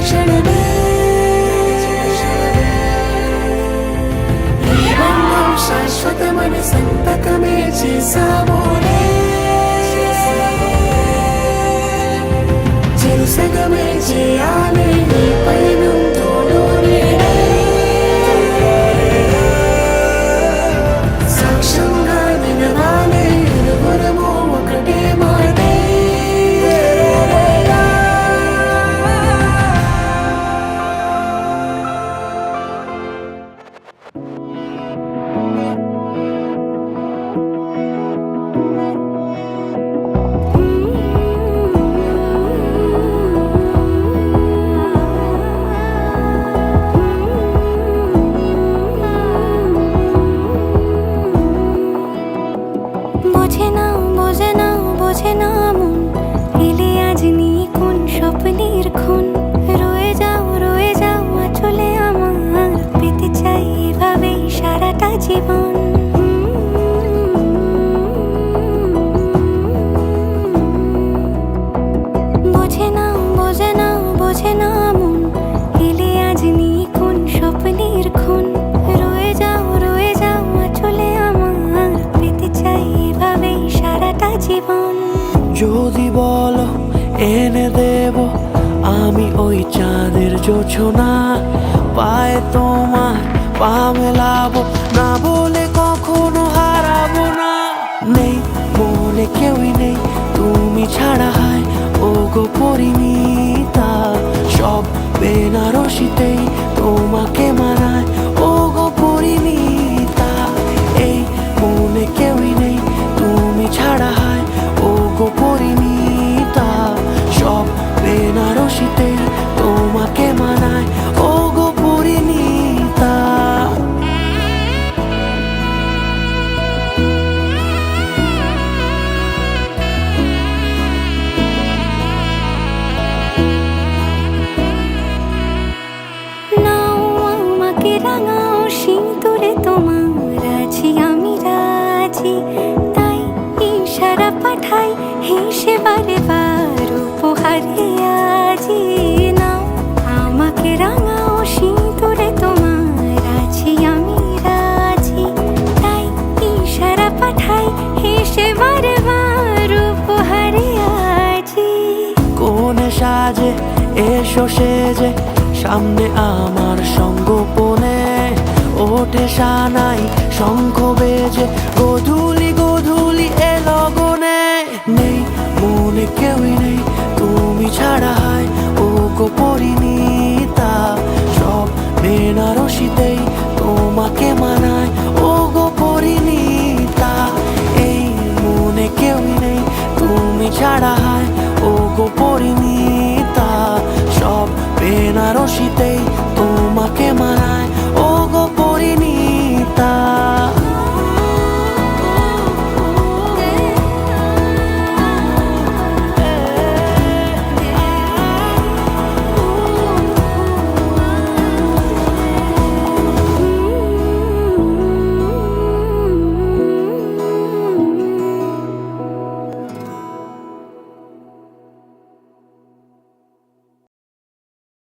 క్షణమే ఈ బంధం శాశ్వతమని సంతకమే చేసామోనే చెరుసగమే చేయాలి ఈ పయనంతోనే సాక్ష్యంగా నిలవాలి ఇరువురము ఒకటే మాటే বোঝে না মন এলে আজ নিয়ে কোন স্বপ্নের খুন রয়ে যাও চলে আমার পেতে চাই এভাবেই সারাটা জীবন বোঝে না মন এলে আজ নিয়ে কোন স্বপ্নের খুন রয়ে যাও চলে আমার পেতে চাই এভাবেই সারাটা জীবন যদি বলো এনে দেব আমি ওই চাঁদের জোছনা পায়ে তোমার পা মেলাবো না বলে কখনো হারাবো না নেই মনে কেউই নেই তুমি ছাড়া হয় ও গো পরিণীতা সব বেনারসিতেই তোমাকে মানায় ও গো পরিণীতা এই মনে কেউই নেই তুমি ছাড়া হয় ও গো পরিণীতা সব বেনারসিতেই তোমাকে মানায় ও গো পরিণীতা রাঙাও সিঁদুরে তোমার আছি আমি রাজি তাই ইশারা পাঠাই হেসে বারে বার উপহারে আজি নাও আমাকে রাঙাও সিঁদুরে তোমার আছি আমি রাজি তাই ইশারা পাঠাই হেসে বারে বার উপহারে আজি কোনে সাজে এসো সেজে সামনে আমার সঙ্গোপনে ওঠে সানাই শঙ্খ বেজে গধূলি এ লগনে নেই মনে কেউই নেই তুমি ছাড়া হয় ও গো পরিণীতা সব বেনারসিতেই তোমাকে মানায় ও গো পরিণীতা এই মনে কেউই নেই তুমি ছাড়া হয় ও গো পরিণীতা সব বেনারসিতেই তোমাকে মানায়